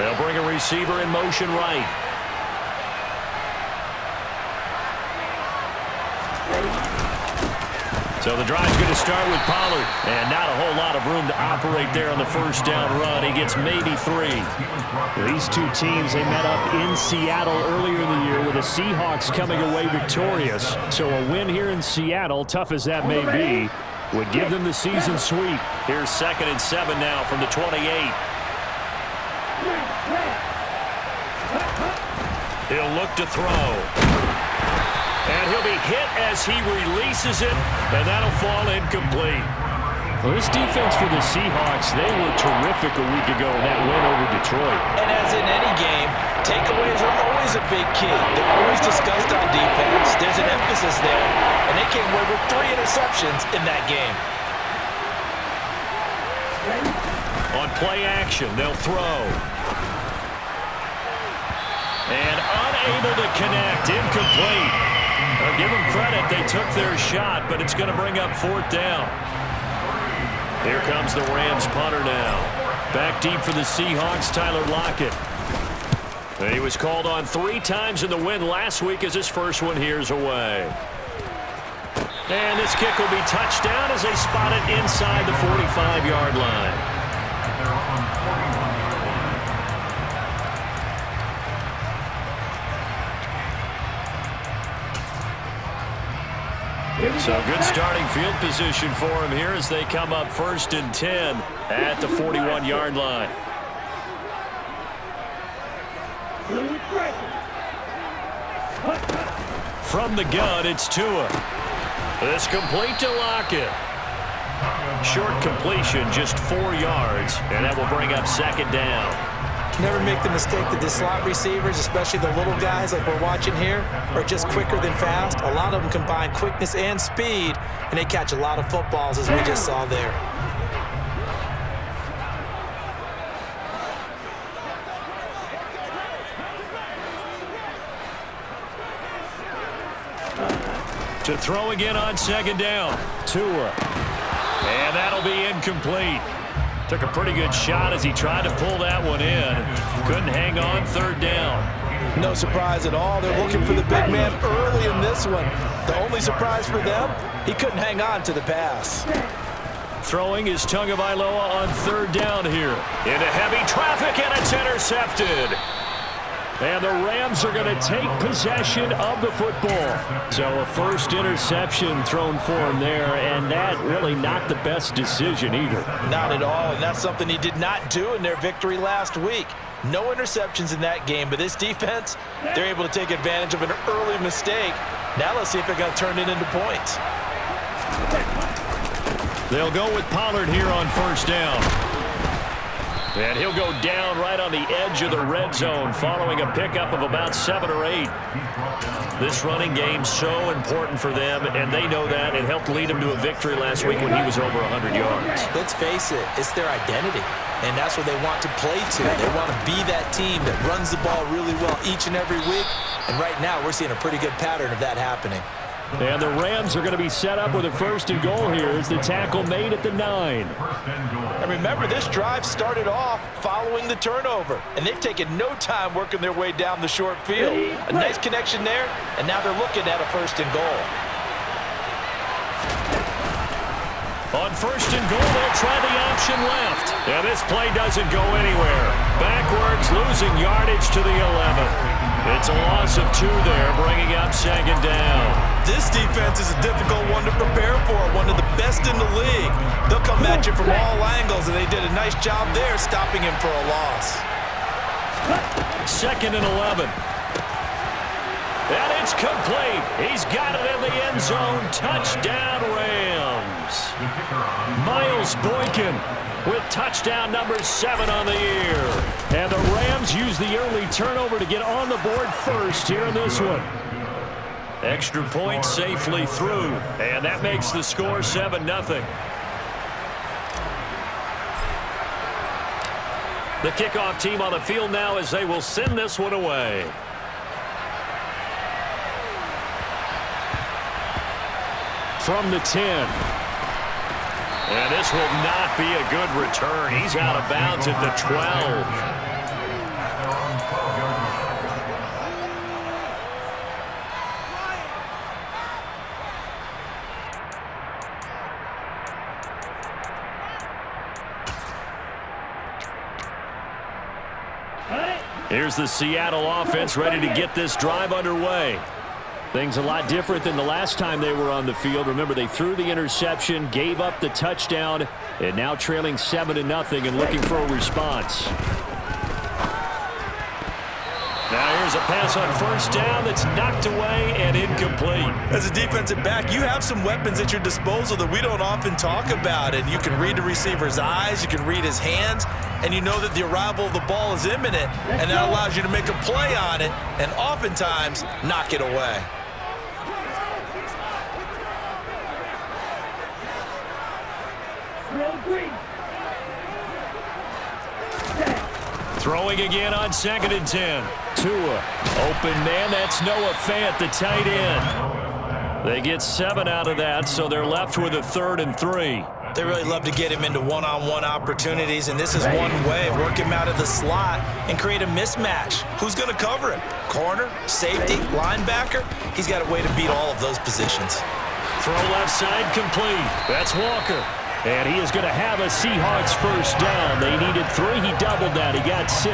They'll bring a receiver in motion right. So the drive's going to start with Pollard. And not a whole lot of room to operate there on the first down run. He gets maybe 3. These two teams, they met up in Seattle earlier in the year with the Seahawks coming away victorious. So a win here in Seattle, tough as that may be, would give them the season sweep. Here's 2nd and 7 now from the 28. He'll look to throw. And he'll be hit as he releases it, and that'll fall incomplete. Well, this defense for the Seahawks, they were terrific a week ago in that win over Detroit. And as in any game, takeaways are always a big key. They're always discussed on defense. There's an emphasis there, and they came away with 3 interceptions in that game. On play action, they'll throw. And unable to connect, incomplete. I'll give them credit. They took their shot, but it's going to bring up 4th down. Here comes the Rams punter now. Back deep for the Seahawks, Tyler Lockett. He was called on 3 times in the win last week as his first one here's away. And this kick will be touchdown as they spot it inside the 45-yard line. So good starting field position for him here as they come up 1st and 10 at the 41-yard line. From the gun, it's Tua. This complete to Lockett. Short completion, just 4 yards, and that will bring up 2nd down. Never make the mistake that the slot receivers, especially the little guys like we're watching here, are just quicker than fast. A lot of them combine quickness and speed, and they catch a lot of footballs, as we just saw there. To throw again on 2nd down. Tua. And that'll be incomplete. Took a pretty good shot as he tried to pull that one in. Couldn't hang on 3rd down. No surprise at all. They're looking for the big man early in this one. The only surprise for them, he couldn't hang on to the pass. Throwing is Tagovailoa on 3rd down here. Into heavy traffic, and it's intercepted. And the Rams are going to take possession of the football. So a first interception thrown for him there, and that really not the best decision either. Not at all, and that's something he did not do in their victory last week. No interceptions in that game, but this defense, they're able to take advantage of an early mistake. Now let's see if they're going to turn it into points. They'll go with Pollard here on 1st down. And he'll go down right on the edge of the red zone following a pickup of about 7 or 8. This running game's so important for them, and they know that. It helped lead them to a victory last week when he was over 100 yards. Let's face it, it's their identity, and that's what they want to play to. They want to be that team that runs the ball really well each and every week, and right now we're seeing a pretty good pattern of that happening. And the Rams are going to be set up with a 1st and goal here as the tackle made at the 9. And remember, this drive started off following the turnover, and they've taken no time working their way down the short field. A nice connection there, and now they're looking at a 1st and goal. On 1st and goal, they'll try the option left. And this play doesn't go anywhere. Backwards, losing yardage to the 11. It's a loss of 2 there, bringing up 2nd down. This defense is a difficult one to prepare for, one of the best in the league. They'll come at you from all angles, and they did a nice job there stopping him for a loss. 2nd and 11. And it's complete. He's got it in the end zone. Touchdown, Rams. Miles Boykin with touchdown number 7 on the year. And the Rams use the early turnover to get on the board first here in this one. Extra point safely through, and that makes the score 7-0. The kickoff team on the field now as they will send this one away. From the 10. And this will not be a good return. He's out of bounds at the 12. Here's the Seattle offense ready to get this drive underway. Things a lot different than the last time they were on the field. Remember, they threw the interception, gave up the touchdown, and now trailing 7-0 and looking for a response. Now here's a pass on first down that's knocked away and incomplete. As a defensive back, you have some weapons at your disposal that we don't often talk about. And you can read the receiver's eyes, you can read his hands, and you know that the arrival of the ball is imminent, and that allows you to make a play on it and oftentimes knock it away. Throwing again on 2nd and 10. Tua. Open man, that's Noah Fant, the tight end. They get 7 out of that, so they're left with a 3rd and 3. They really love to get him into one-on-one opportunities, and this is one way. Work him out of the slot and create a mismatch. Who's going to cover him? Corner, safety, linebacker? He's got a way to beat all of those positions. Throw left side complete. That's Walker. And he is going to have a Seahawks first down. They needed 3. He doubled that. He got 6.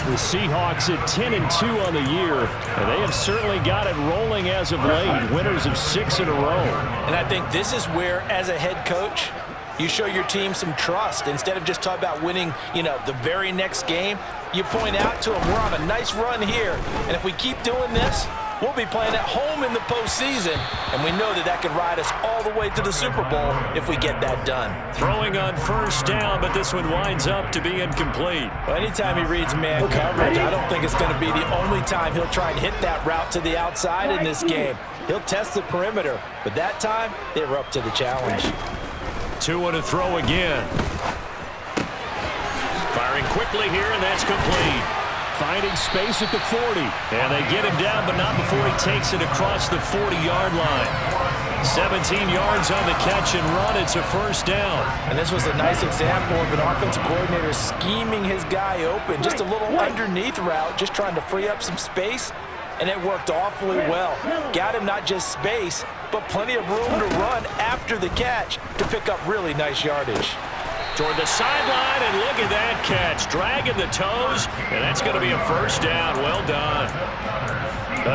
The Seahawks at 10-2 on the year, and they have certainly got it rolling as of late. Winners of 6 in a row. And I think this is where, as a head coach, you show your team some trust. Instead of just talking about winning, the very next game, you point out to them, we're on a nice run here. And if we keep doing this, we'll be playing at home in the postseason, and we know that can ride us all the way to the Super Bowl if we get that done. Throwing on first down, but this one winds up to be incomplete. Well, anytime he reads man coverage, I don't think it's going to be the only time he'll try and hit that route to the outside in this game. He'll test the perimeter, but that time, they were up to the challenge. 2 to throw again. Firing quickly here, and that's complete. Finding space at the 40. And they get him down, but not before he takes it across the 40-yard line. 17 yards on the catch and run. It's a first down. And this was a nice example of an offensive coordinator scheming his guy open. Just a little underneath route, just trying to free up some space, and it worked awfully well. Got him not just space, but plenty of room to run after the catch to pick up really nice yardage. Toward the sideline, and look at that catch. Dragging the toes, and that's going to be a first down. Well done.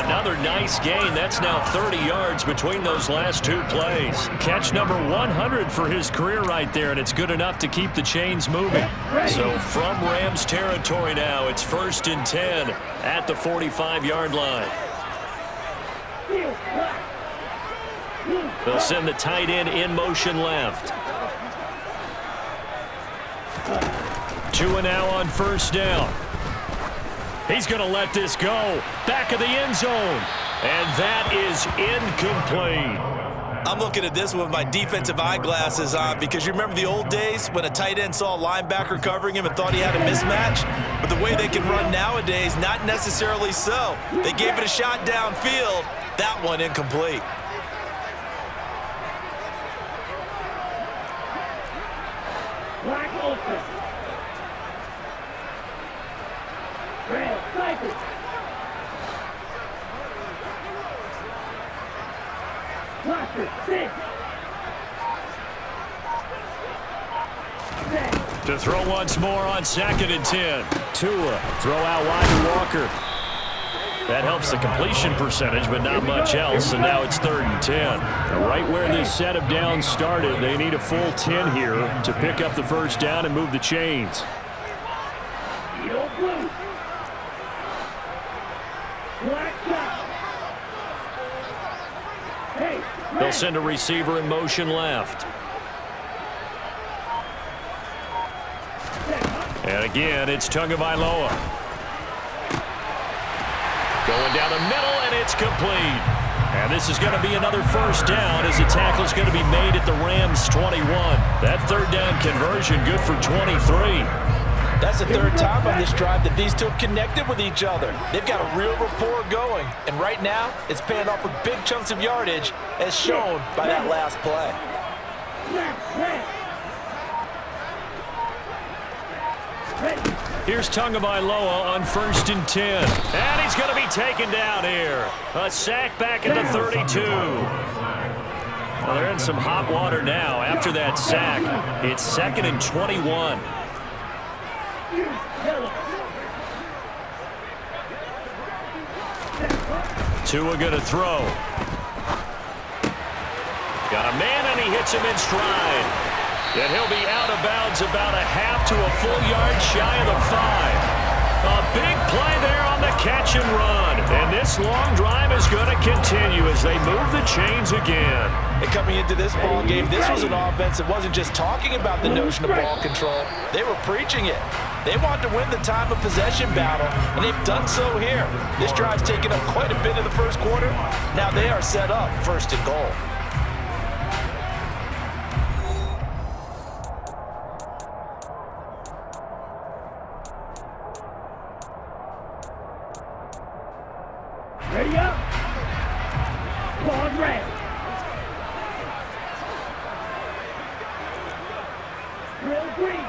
Another nice gain. That's now 30 yards between those last 2 plays. Catch number 100 for his career right there, and it's good enough to keep the chains moving. So from Rams territory now, it's 1st and 10 at the 45-yard line. They'll send the tight end in motion left. Tua now on first down. He's going to let this go. Back of the end zone. And that is incomplete. I'm looking at this with my defensive eyeglasses on because you remember the old days when a tight end saw a linebacker covering him and thought he had a mismatch? But the way they can run nowadays, not necessarily so. They gave it a shot downfield. That one incomplete. To throw once more on 2nd and 10. Tua, throw out wide to Walker. That helps the completion percentage, but not much else, and now it's 3rd and 10. Right where this set of downs started, they need a full 10 here to pick up the first down and move the chains. They'll send a receiver in motion left. And again, it's Tagovailoa. Going down the middle, and it's complete. And this is going to be another first down as the tackle's going to be made at the Rams' 21. That 3rd down conversion good for 23. That's the 3rd time on this drive that these two have connected with each other. They've got a real rapport going. And right now, it's paying off with big chunks of yardage as shown by that last play. Here's Tagovailoa on 1st and 10. And he's going to be taken down here. A sack back at the 32. Well, they're in some hot water now after that sack. It's 2nd and 21. Tua going to throw. Got a man, and he hits him in stride. And he'll be out of bounds about a half to a full yard shy of the 5. A big play there on the catch and run. And this long drive is going to continue as they move the chains again. And coming into this ball game, this was an offense that wasn't just talking about the notion of ball control. They were preaching it. They wanted to win the time of possession battle, and they've done so here. This drive's taken up quite a bit in the first quarter. Now they are set up first and goal. Ready up. Ball red. Real green.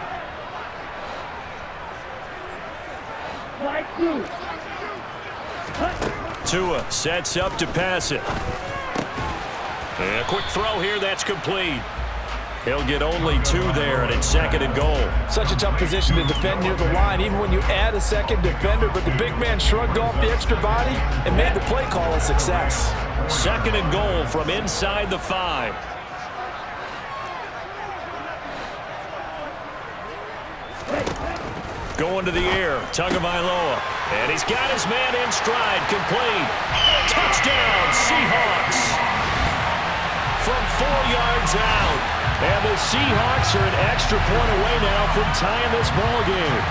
White blue. Tua sets up to pass it. And a quick throw here, that's complete. He'll get only 2 there, and it's second and goal. Such a tough position to defend near the line, even when you add a second defender, but the big man shrugged off the extra body and made the play call a success. Second and goal from inside the 5. Going to the air, Tagovailoa. And he's got his man in stride, complete. Touchdown, Seahawks. From 4 yards out. And the Seahawks are an extra point away now from tying this ball game.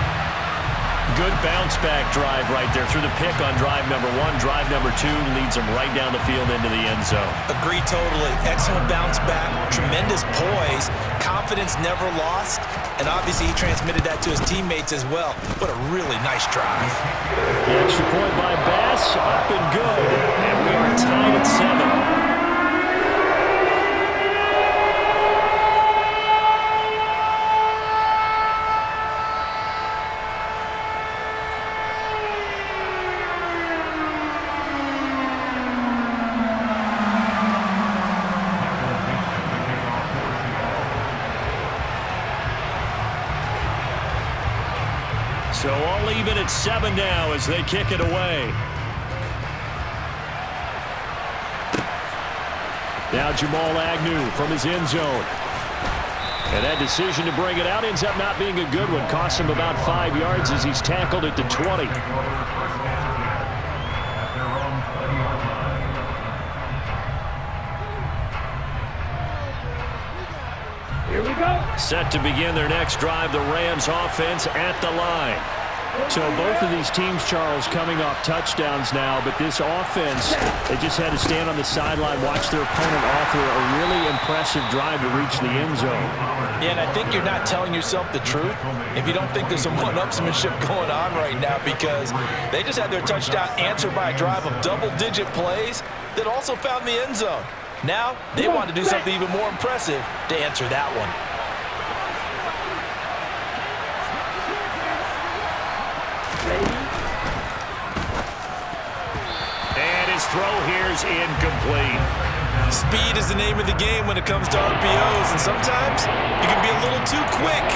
Good bounce-back drive right there through the pick on drive number 1. Drive number 2 leads them right down the field into the end zone. Agree totally. Excellent bounce back, tremendous poise, confidence never lost, and obviously he transmitted that to his teammates as well. What a really nice drive. The extra point by Bass, up and good. And we are tied at 7. So all even at 7 now as they kick it away. Now Jamal Agnew from his end zone. And that decision to bring it out ends up not being a good one. Cost him about 5 yards as he's tackled at the 20. Here we go. Set to begin their next drive, the Rams offense at the line. So both of these teams, Charles, coming off touchdowns now, but this offense, they just had to stand on the sideline, watch their opponent offer a really impressive drive to reach the end zone. Yeah, and I think you're not telling yourself the truth if you don't think there's some one-upsmanship going on right now, because they just had their touchdown answered by a drive of double-digit plays that also found the end zone. Now, they want to do something even more impressive to answer that one. And his throw here is incomplete. Speed is the name of the game when it comes to RPOs, and sometimes you can be a little too quick,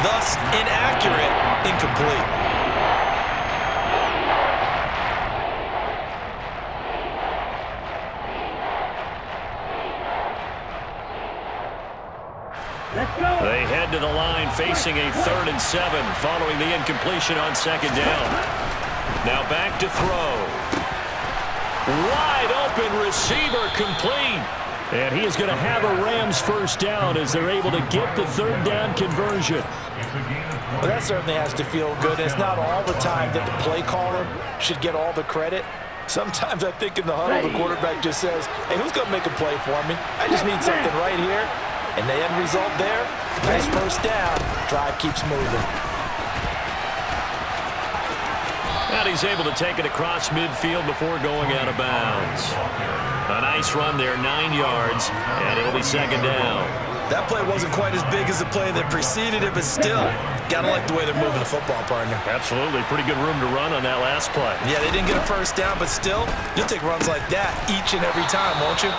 thus inaccurate, incomplete. They head to the line facing a 3rd and 7 following the incompletion on 2nd down. Now back to throw. Wide open receiver, complete. And he is going to have a Rams first down as they're able to get the 3rd down conversion. Well, that certainly has to feel good. It's not all the time that the play caller should get all the credit. Sometimes I think in the huddle, the quarterback just says, hey, who's going to make a play for me? I just need something right here. And the end result there, nice first down. Drive keeps moving. And he's able to take it across midfield before going out of bounds. A nice run there, 9 yards, and it'll be 2nd down. That play wasn't quite as big as the play that preceded it, but still, gotta like the way they're moving the football, partner. Absolutely. Pretty good room to run on that last play. Yeah, they didn't get a first down, but still, you'll take runs like that each and every time, won't you?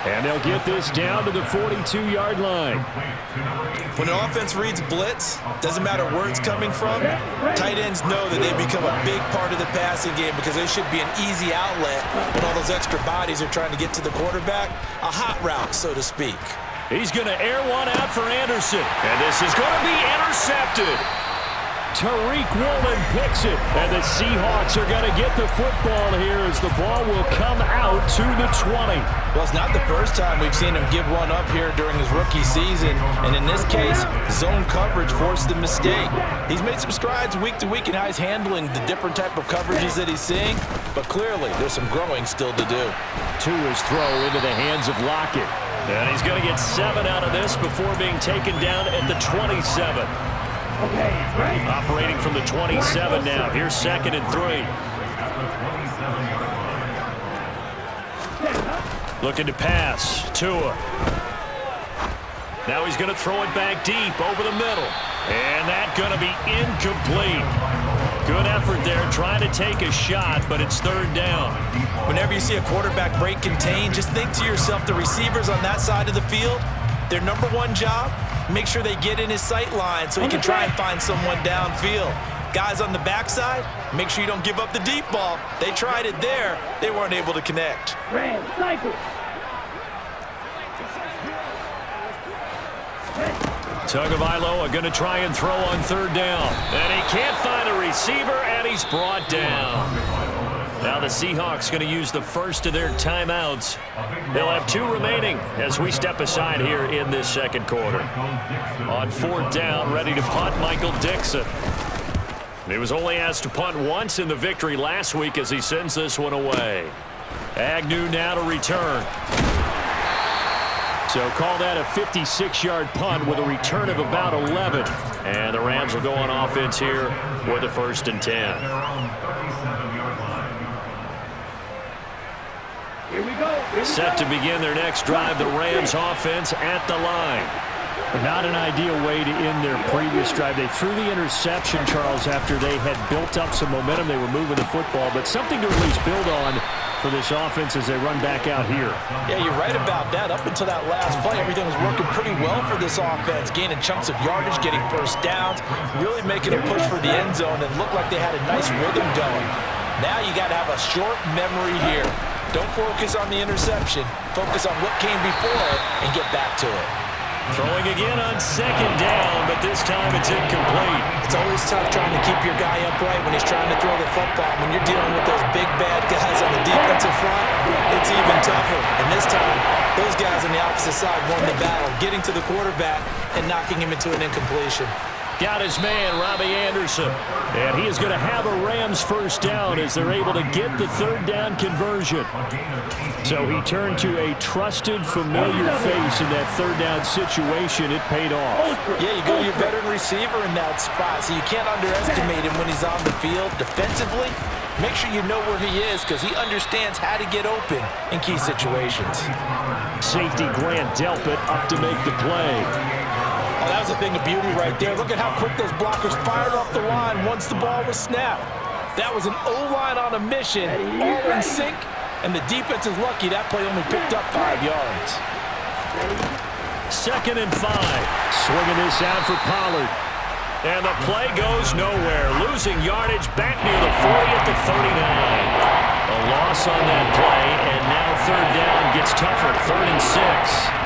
And they'll get this down to the 42-yard line. When an offense reads blitz, doesn't matter where it's coming from, tight ends know that they become a big part of the passing game because they should be an easy outlet when all those extra bodies are trying to get to the quarterback. A hot route, so to speak. He's going to air one out for Anderson. And this is going to be intercepted. Tariq Woolen picks it, and the Seahawks are going to get the football here as the ball will come out to the 20. Well, it's not the first time we've seen him give one up here during his rookie season, and in this case, zone coverage forced the mistake. He's made some strides week to week in how he's handling the different type of coverages that he's seeing, but clearly there's some growing still to do. Tua's throw into the hands of Lockett. And he's going to get 7 out of this before being taken down at the 27. Operating from the 27 now. Here's 2nd and 3. Looking to pass. Tua. Now he's going to throw it back deep over the middle. And that's going to be incomplete. Good effort there trying to take a shot, but it's 3rd down. Whenever you see a quarterback break contain, just think to yourself, the receivers on that side of the field, their number one job, make sure they get in his sight line so he can try and find someone downfield. Guys on the backside, make sure you don't give up the deep ball. They tried it there. They weren't able to connect. Tagovailoa are going to try and throw on 3rd down. And he can't find a receiver, and he's brought down. Now the Seahawks going to use the first of their timeouts. They'll have 2 remaining as we step aside here in this 2nd quarter. On 4th down, ready to punt, Michael Dixon. He was only asked to punt once in the victory last week as he sends this one away. Agnew now to return. So call that a 56-yard punt with a return of about 11. And the Rams will go on offense here with a 1st and 10. Here we go. Set to begin their next drive, the Rams offense at the line. Not an ideal way to end their previous drive. They threw the interception, Charles, after they had built up some momentum. They were moving the football, but something to at least build on for this offense as they run back out here. Yeah, you're right about that. Up until that last play, everything was working pretty well for this offense, gaining chunks of yardage, getting first downs, really making a push for the end zone, and looked like they had a nice rhythm going. Now you got to have a short memory here. Don't focus on the interception. Focus on what came before it and get back to it. Throwing again on 2nd down, but this time it's incomplete. It's always tough trying to keep your guy upright when he's trying to throw the football. When you're dealing with those big, bad guys on the defensive front, it's even tougher. And this time, those guys on the opposite side won the battle, getting to the quarterback and knocking him into an incompletion. Got his man, Robbie Anderson. And he is going to have a Rams 1st down as they're able to get the 3rd down conversion. So he turned to a trusted, familiar face in that 3rd down situation. It paid off. Yeah, you go to your veteran receiver in that spot, so you can't underestimate him when he's on the field. Defensively, make sure you know where he is because he understands how to get open in key situations. Safety Grant Delpit up to make the play. Oh, that was a thing of beauty right there. Look at how quick those blockers fired off the line once the ball was snapped. That was an O-line on a mission, all in sync, and the defense is lucky that play only picked up 5 yards. 2nd and 5. Swinging this out for Pollard. And the play goes nowhere. Losing yardage back near the 40 at the 39. A loss on that play, and now 3rd down gets tougher. 3rd and 6.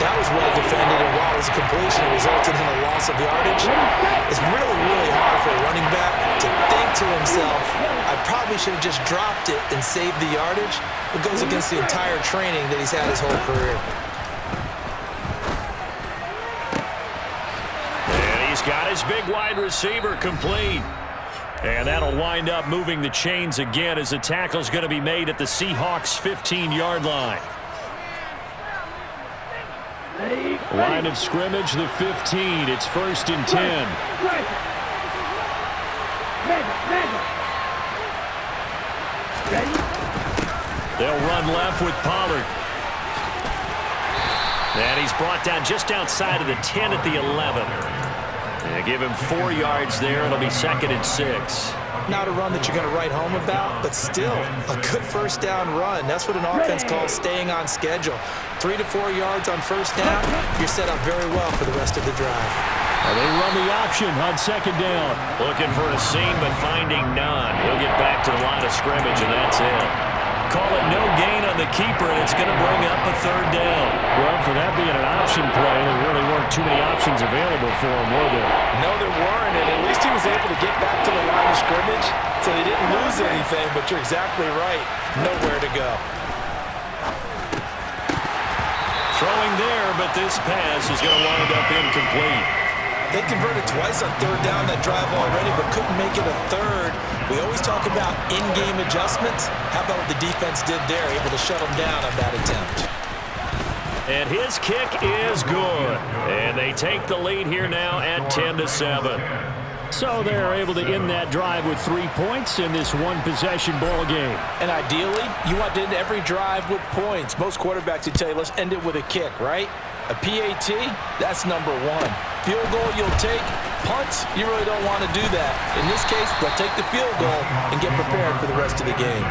That was well defended, and while it was a completion, it resulted in a loss of yardage. It's really, really hard for a running back to think to himself, I probably should have just dropped it and saved the yardage. It goes against the entire training that he's had his whole career. And he's got his big wide receiver complete. And that'll wind up moving the chains again as the tackle's going to be made at the Seahawks' 15-yard line. Line of scrimmage, the 15. It's 1st and 10. They'll run left with Pollard. And he's brought down just outside of the 10 at the 11. They give him 4 yards there. It'll be 2nd and 6. not a run that you're going to write home about, but still a good first down run. That's what an offense calls staying on schedule. 3 to 4 yards on first down, you're set up very well for the rest of the drive. And they run the option on second down. Looking for a seam, but finding none. He'll get back to the line of scrimmage, and that's it. Call it no gain on the keeper, and it's going to bring up a third down. Well, for that being an option play, there really weren't too many options available for him, were there? No, there weren't, and at least he was able to get back to the line of scrimmage, so he didn't lose anything, but you're exactly right. Nowhere to go. Throwing there, but this pass is going to wind up incomplete. They converted twice on third down that drive already, but couldn't make it a third. We always talk about in-game adjustments. How about what the defense did there, able to shut them down on that attempt? And his kick is good. And they take the lead here now at 10-7. So they're able to end that drive with 3 points in this one-possession ball game. And ideally, you want to end every drive with points. Most quarterbacks would tell you, let's end it with a kick, right? A PAT, that's number one. Field goal you'll take. Punts, you really don't want to do that. In this case, they'll take the field goal and get prepared for the rest of the game.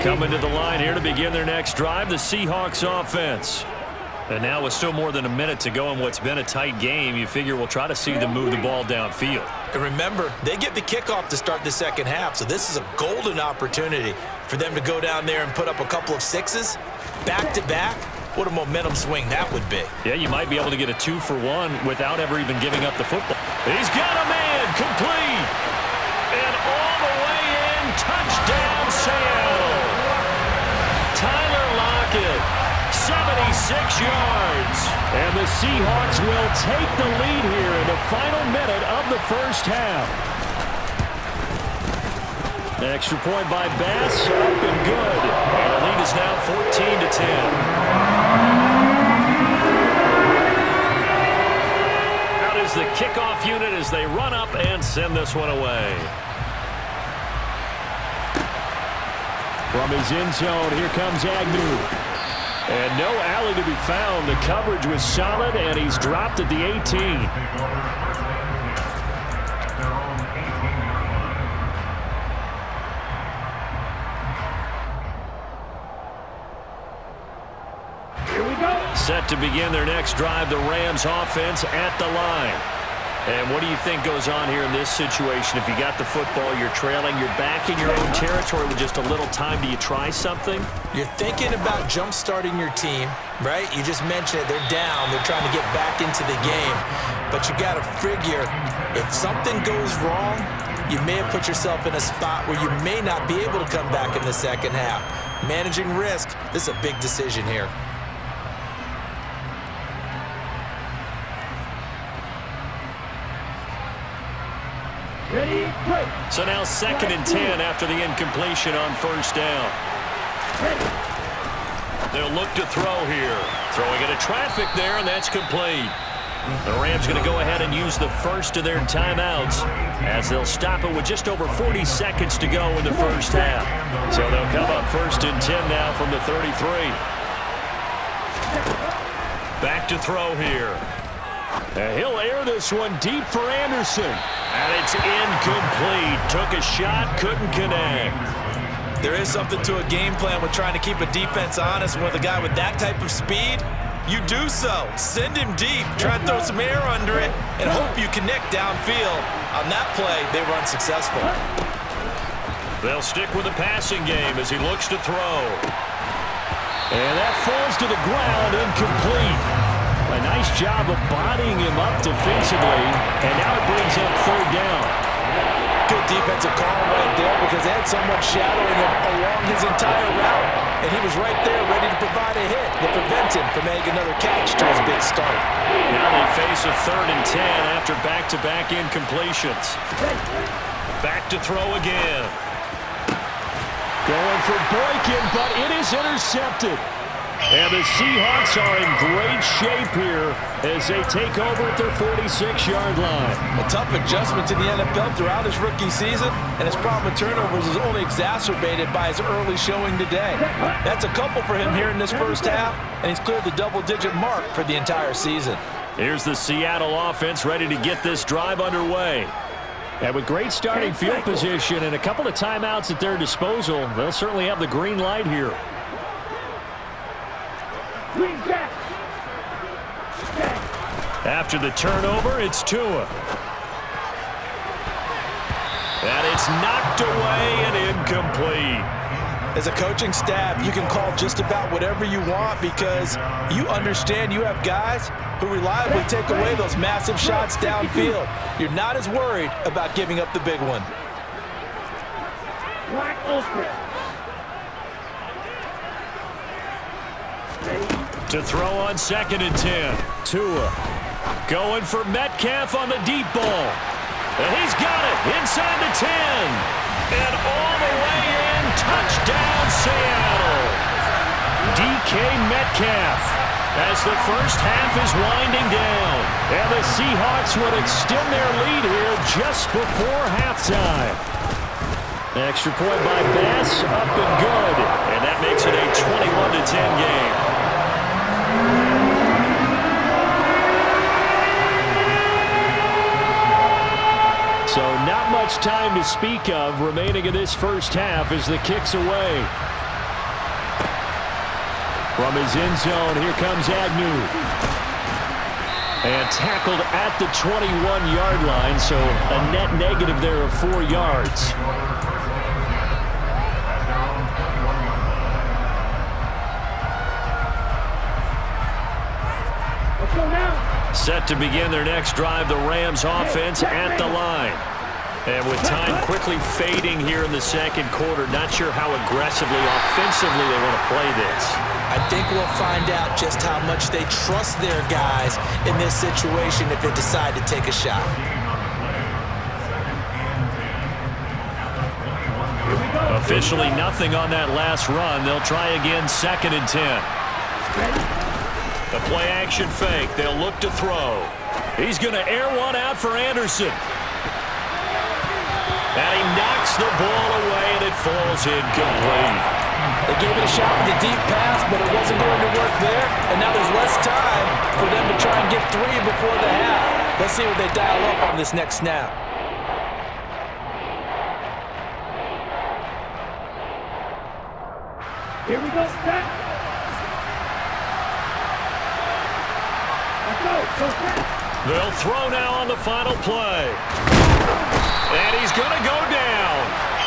Coming to the line here to begin their next drive, the Seahawks offense. And now with still more than a minute to go in what's been a tight game, you figure we'll try to see them move the ball downfield. And remember, they get the kickoff to start the second half, so this is a golden opportunity for them to go down there and put up a couple of sixes back-to-back. What a momentum swing that would be. Yeah, you might be able to get a 2-for-1 without ever even giving up the football. He's got a man, complete. And all the way in, touchdown Seattle. Tyler Lockett. 76 yards. And the Seahawks will take the lead here in the final minute of the first half. Extra point by Bass, up and good. And the lead is now 14-10. Out is the kickoff unit as they run up and send this one away. From his end zone, here comes Agnew. And no alley to be found. The coverage was solid, and he's dropped at the 18. Here we go. Set to begin their next drive, the Rams offense at the line. And what do you think goes on here in this situation? If you got the football, you're trailing, you're back in your own territory with just a little time. Do you try something? You're thinking about jump-starting your team, right? You just mentioned it. They're down. They're trying to get back into the game. But you got to figure, if something goes wrong, you may have put yourself in a spot where you may not be able to come back in the second half. Managing risk, this is a big decision here. Ready, play. So now 2nd and 10 after the incompletion on first down. Ready. They'll look to throw here. Throwing into traffic there, and that's complete. The Rams going to go ahead and use the first of their timeouts as they'll stop it with just over 40 seconds to go in the first half. So they'll come up 1st and 10 now from the 33. Back to throw here. And he'll air this one deep for Anderson. And it's incomplete. Took a shot, couldn't connect. There is something to a game plan with trying to keep a defense honest. With a guy with that type of speed, you do so. Send him deep, try to throw some air under it, and hope you connect downfield. On that play, they were unsuccessful. They'll stick with the passing game as he looks to throw. And that falls to the ground, incomplete. A nice job of bodying him up defensively, and now it brings up 3rd down. Good defensive call right there because they had someone shadowing him along his entire route, and he was right there ready to provide a hit that prevents him from making another catch to his big start. Now they face a 3rd and 10 after back-to-back incompletions. Back to throw again. Going for Boykin, but it is intercepted. And the Seahawks are in great shape here as they take over at their 46-yard line. A tough adjustment to the NFL throughout his rookie season, and his problem with turnovers is only exacerbated by his early showing today. That's a couple for him here in this first half, and he's cleared the double-digit mark for the entire season. Here's the Seattle offense ready to get this drive underway. And with great starting field position and a couple of timeouts at their disposal, they'll certainly have the green light here. After the turnover, it's Tua. And it's knocked away and incomplete. As a coaching staff, you can call just about whatever you want because you understand you have guys who reliably take away those massive shots downfield. You're not as worried about giving up the big one. To throw on 2nd and 10. Tua going for Metcalf on the deep ball. And he's got it inside the 10. And all the way in. Touchdown, Seattle. DK Metcalf as the first half is winding down. And the Seahawks would extend their lead here just before halftime. Extra point by Bass, up and good. And that makes it a 21-10 game. So not much time to speak of remaining in this first half as the kick's away. From his end zone, here comes Agnew. And tackled at the 21-yard line, so a net negative there of 4 yards. Set to begin their next drive, the Rams offense at the line. And with time quickly fading here in the second quarter, not sure how aggressively, offensively they want to play this. I think we'll find out just how much they trust their guys in this situation if they decide to take a shot. Officially nothing on that last run. They'll try again 2nd and 10. The play action fake. They'll look to throw. He's going to air one out for Anderson. And he knocks the ball away, and it falls incomplete. They gave it a shot with a deep pass, but it wasn't going to work there. And now there's less time for them to try and get 3 before the half. Let's see what they dial up on this next snap. Here we go, set. They'll throw now on the final play. And he's going to go down.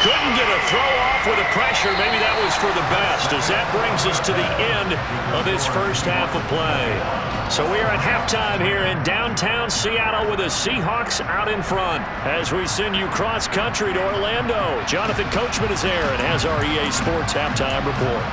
Couldn't get a throw off with the pressure. Maybe that was for the best, as that brings us to the end of this first half of play. So we are at halftime here in downtown Seattle with the Seahawks out in front. As we send you cross-country to Orlando, Jonathan Coachman is there and has our EA Sports halftime report.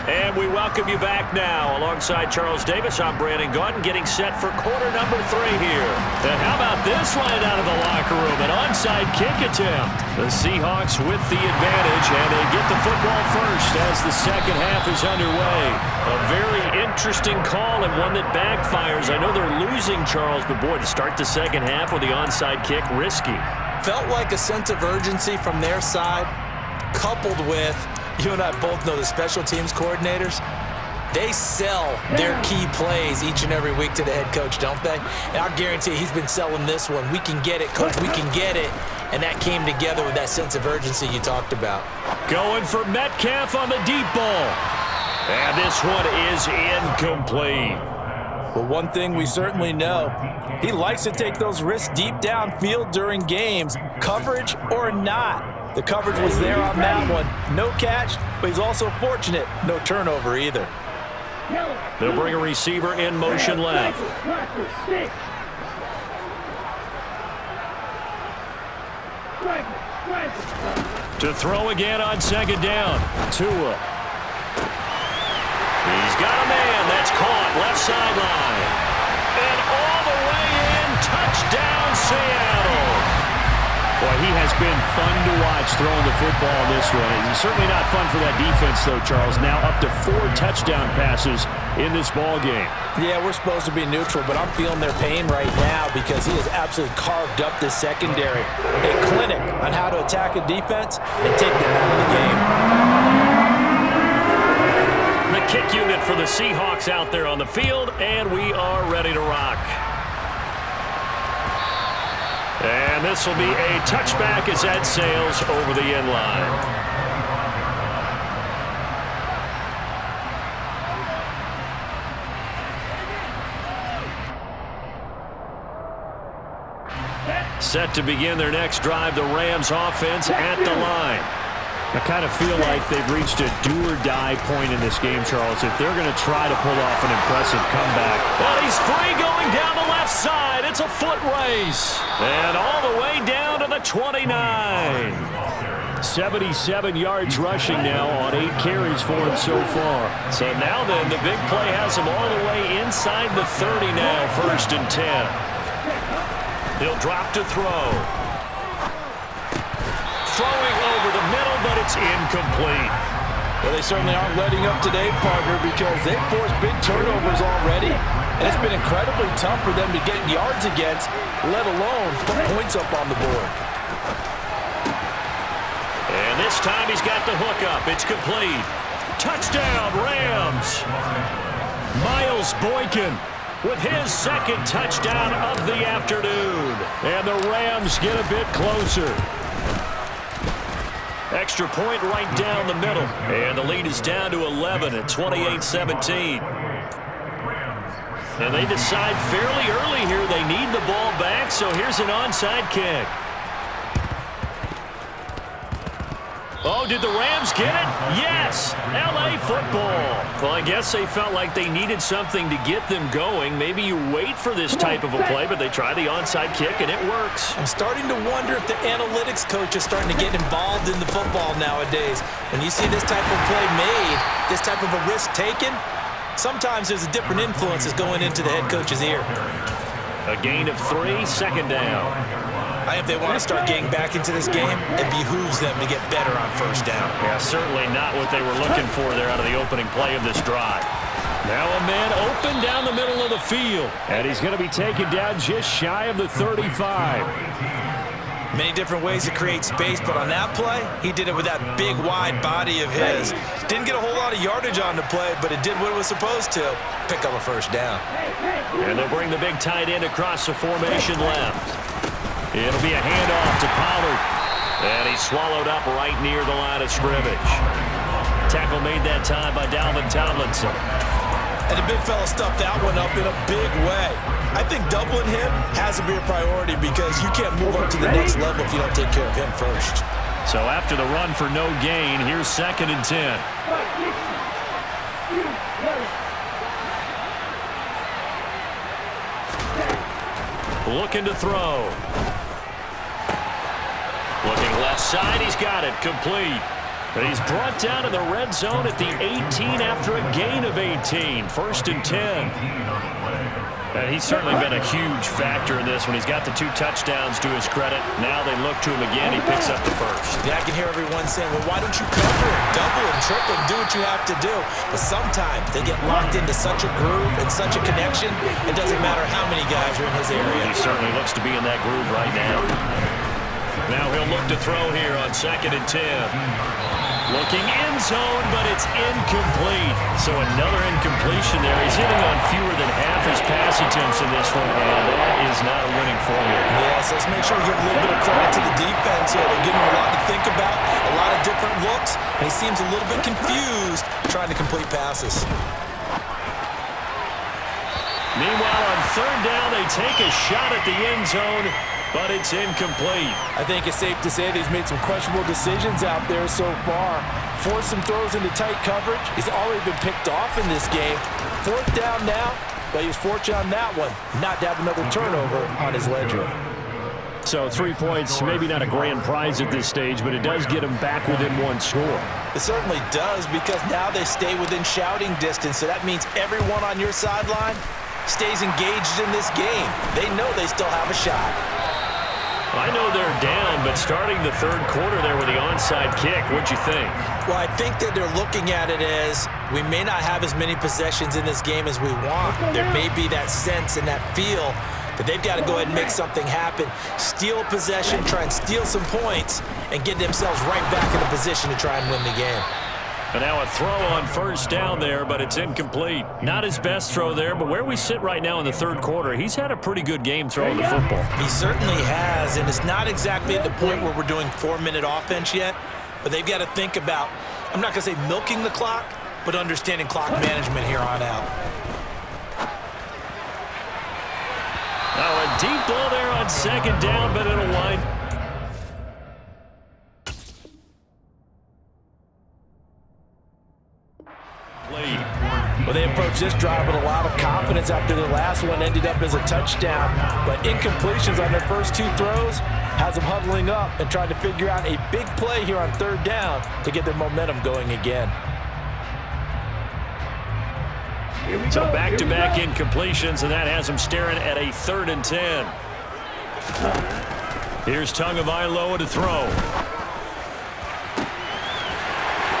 And we welcome you back now. Alongside Charles Davis, I'm Brandon Gaudin, getting set for quarter number 3 here. And how about this line out of the locker room? An onside kick attempt. The Seahawks with the advantage, and they get the football first as the second half is underway. A very interesting call and one that backfires. I know they're losing, Charles, but boy, to start the second half with the onside kick, risky. Felt like a sense of urgency from their side, coupled with, you and I both know the special teams coordinators, they sell their key plays each and every week to the head coach, don't they? And I'll guarantee he's been selling this one. We can get it, coach, we can get it. And that came together with that sense of urgency you talked about. Going for Metcalf on the deep ball. And this one is incomplete. Well, one thing we certainly know, he likes to take those risks deep downfield during games, coverage or not. The coverage was there on that one. No catch, but he's also fortunate. No turnover either. They'll bring a receiver in motion left. To throw again on second down. Tua. He's got a man. That's caught. Left sideline. And all the way in. Touchdown, Seattle. Well, he has been fun to watch throwing the football in this one. It's certainly not fun for that defense, though, Charles. Now up to 4 touchdown passes in this ball game. Yeah, we're supposed to be neutral, but I'm feeling their pain right now because he has absolutely carved up this secondary. A clinic on how to attack a defense and take them out of the game. The kick unit for the Seahawks out there on the field, and we are ready to rock. And this will be a touchback as that sails over the end line. Set to begin their next drive, the Rams offense at the line. I kind of feel like they've reached a do-or-die point in this game, Charles, if they're going to try to pull off an impressive comeback. Well, he's free going down the left side. It's a foot race. And all the way down to the 29. 77 yards rushing now on 8 carries for him so far. So now then, the big play has him all the way inside the 30 now, 1st and 10. He'll drop to throw. Throwing over the middle, but it's incomplete. Well, they certainly aren't letting up today, partner, because they've forced big turnovers already. And it's been incredibly tough for them to get yards against, let alone put points up on the board. And this time he's got the hook up. It's complete. Touchdown, Rams. Miles Boykin with his 2nd touchdown of the afternoon. And the Rams get a bit closer. Extra point right down the middle. And the lead is down to 11 at 28-17. And they decide fairly early here they need the ball back, so here's an onside kick. Oh, did the Rams get it? Yes! L.A. football. Well, I guess they felt like they needed something to get them going. Maybe you wait for this type of a play, but they try the onside kick, and it works. I'm starting to wonder if the analytics coach is starting to get involved in the football nowadays. When you see this type of play made, this type of a risk taken, sometimes there's a different influences going into the head coach's ear. A gain of 3, 2nd down. If they want to start getting back into this game, it behooves them to get better on 1st down. Yeah, certainly not what they were looking for there out of the opening play of this drive. Now a man open down the middle of the field. And he's going to be taken down just shy of the 35. Many different ways to create space, but on that play, he did it with that big, wide body of his. Didn't get a whole lot of yardage on the play, but it did what it was supposed to. Pick up a 1st down. And they'll bring the big tight end across the formation left. It'll be a handoff to Pollard. And he's swallowed up right near the line of scrimmage. Tackle made that time by Dalvin Tomlinson. And the big fella stuffed that one up in a big way. I think doubling him has to be a priority because you can't move up to the next level if you don't take care of him first. So after the run for no gain, here's 2nd and 10. Looking to throw. Looking left side, he's got it, complete. And he's brought down to the red zone at the 18 after a gain of 18. 1st and 10. And he's certainly been a huge factor in this when he's got the 2 touchdowns to his credit. Now they look to him again. He picks up the 1st. Yeah, I can hear everyone saying, well, why don't you cover it, double and triple and do what you have to do? But sometimes they get locked into such a groove and such a connection, it doesn't matter how many guys are in his area. He certainly looks to be in that groove right now. Now he'll look to throw here on 2nd and 10. Looking end zone, but it's incomplete. So another incompletion there. He's hitting on fewer than half his pass attempts in this one, and that is not a winning formula. Yes, let's make sure we give a little bit of credit to the defense here. They're giving him a lot to think about, a lot of different looks, and he seems a little bit confused trying to complete passes. Meanwhile, on 3rd down, they take a shot at the end zone, but it's incomplete. I think it's safe to say that he's made some questionable decisions out there so far. Forced some throws into tight coverage. He's already been picked off in this game. 4th down now, but he was fortunate on that one not to have another turnover on his ledger. So 3 points, maybe not a grand prize at this stage, but it does get him back within 1 score. It certainly does because now they stay within shouting distance, so that means everyone on your sideline stays engaged in this game. They know they still have a shot. I know they're down, but starting the third quarter there with the onside kick, what'd you think? Well, I think that they're looking at it as we may not have as many possessions in this game as we want. There may be that sense and that feel that they've got to go ahead and make something happen, steal a possession, try and steal some points, and get themselves right back in a position to try and win the game. And now a throw on first down there, but it's incomplete. Not his best throw there, but where we sit right now in the third quarter, he's had a pretty good game throwing the football. He certainly has, and it's not exactly at the point where we're doing 4-minute offense yet, but they've got to think about, I'm not going to say milking the clock, but understanding clock management here on out. Now a deep ball there on second down, but it'll wind. Well, they approached this drive with a lot of confidence after the last one ended up as a touchdown. But incompletions on their first two throws has them huddling up and trying to figure out a big play here on third down to get their momentum going again. So back-to-back incompletions, and that has them staring at a 3rd and 10. Here's Tagovailoa to throw.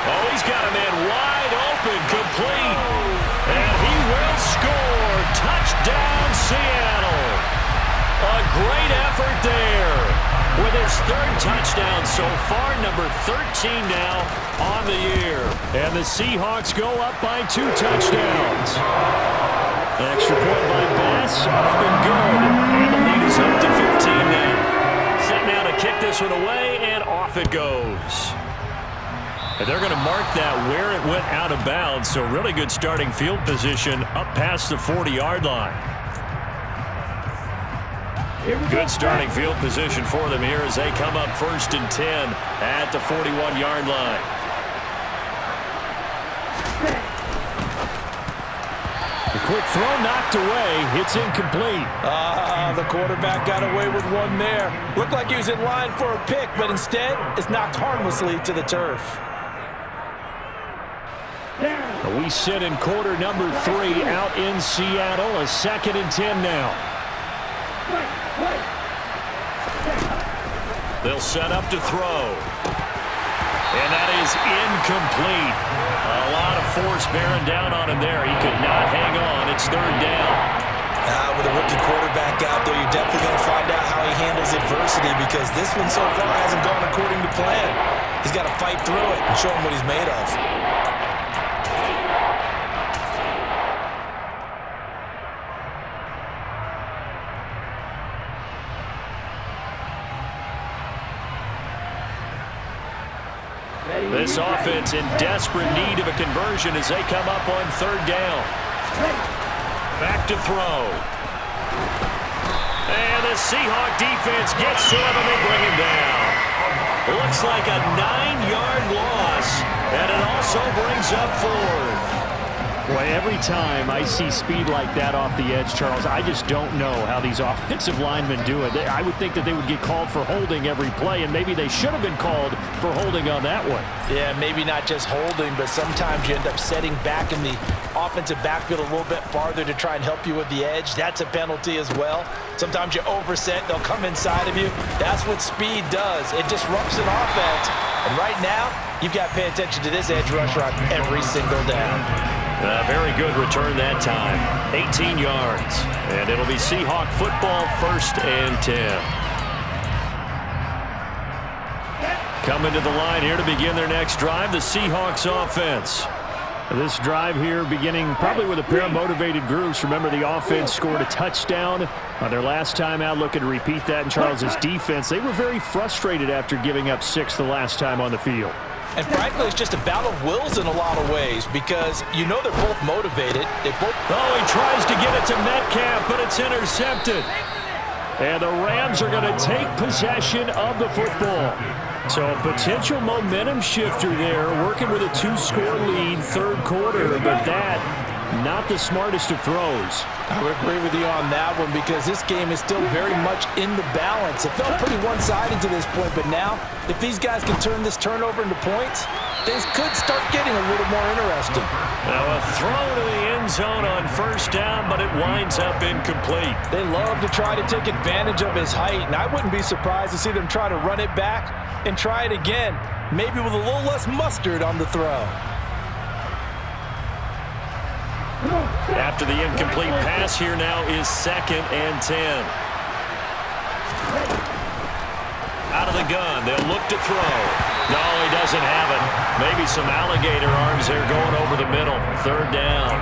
Oh, he's got a man wide open, complete. And he will score. Touchdown, Seattle. A great effort there. With his 3rd touchdown so far, number 13 now on the year. And the Seahawks go up by 2 touchdowns. Extra point by Bass, up and good. And the lead is up to 15 now. Set now to kick this one away, and off it goes. And they're going to mark that where it went out of bounds, so really good starting field position up past the 40-yard line. Good starting field position for them here as they come up 1st and 10 at the 41-yard line. The quick throw knocked away. It's incomplete. The quarterback got away with one there. Looked like he was in line for a pick, but instead it's knocked harmlessly to the turf. We sit in quarter number 3 out in Seattle. A 2nd and 10 now. They'll set up to throw. And that is incomplete. A lot of force bearing down on him there. He could not hang on. It's 3rd down. With a rookie quarterback out there, you're definitely going to find out how he handles adversity because this one so far hasn't gone according to plan. He's got to fight through it and show him what he's made of. This offense in desperate need of a conversion as they come up on 3rd down. Back to throw. And the Seahawk defense gets to him and they bring him down. Looks like a 9-yard loss, and it also brings up 4th. Boy, every time I see speed like that off the edge, Charles, I just don't know how these offensive linemen do it. I would think that they would get called for holding every play, and maybe they should have been called for holding on that one. Yeah, maybe not just holding, but sometimes you end up setting back in the offensive backfield a little bit farther to try and help you with the edge. That's a penalty as well. Sometimes you overset, they'll come inside of you. That's what speed does. It disrupts an offense. And right now, you've got to pay attention to this edge rusher on every single down. Very good return that time. 18 yards. And it'll be Seahawk football 1st and 10. Coming to the line here to begin their next drive, the Seahawks offense. This drive here beginning probably with a pair of motivated groups. Remember, the offense scored a touchdown on their last time out, looking to repeat that in Charles's defense. They were very frustrated after giving up 6 the last time on the field. And frankly, it's just a battle of wills in a lot of ways because you know they're both motivated. Oh, he tries to get it to Metcalf, but it's intercepted. And the Rams are going to take possession of the football. So a potential momentum shifter there, working with a 2-score lead, 3rd quarter, but that not the smartest of throws. I would agree with you on that one because this game is still very much in the balance. It felt pretty one-sided to this point, but now if these guys can turn this turnover into points, things could start getting a little more interesting. Now a throw to the end end zone on first down, but it winds up incomplete. They love to try to take advantage of his height, and I wouldn't be surprised to see them try to run it back and try it again, maybe with a little less mustard on the throw. After the incomplete pass, here now is 2nd and 10. Out of the gun, they'll look to throw. No, he doesn't have it. Maybe some alligator arms there going over the middle. 3rd down.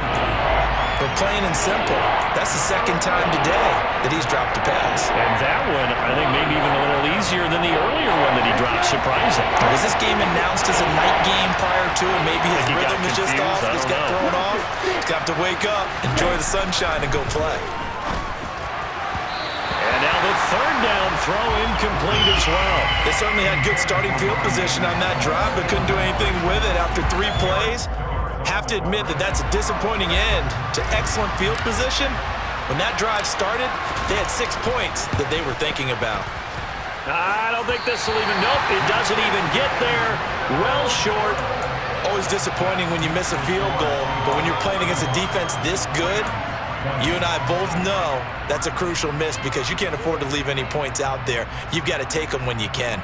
But plain and simple, that's the 2nd time today that he's dropped a pass. And that one, I think maybe even a little easier than the earlier one that he dropped. Surprising. Was this game announced as a night game prior to, and maybe his rhythm is just off? He's got thrown off. He's got to wake up, enjoy the sunshine, and go play. And now the 3rd down throw incomplete as well. They certainly had good starting field position on that drive, but couldn't do anything with it after 3 plays. Have to admit that that's a disappointing end to excellent field position. When that drive started, they had 6 points that they were thinking about. I don't think this will even, nope, it doesn't even get there. Well short. Always disappointing when you miss a field goal, but when you're playing against a defense this good, you and I both know that's a crucial miss because you can't afford to leave any points out there. You've got to take them when you can.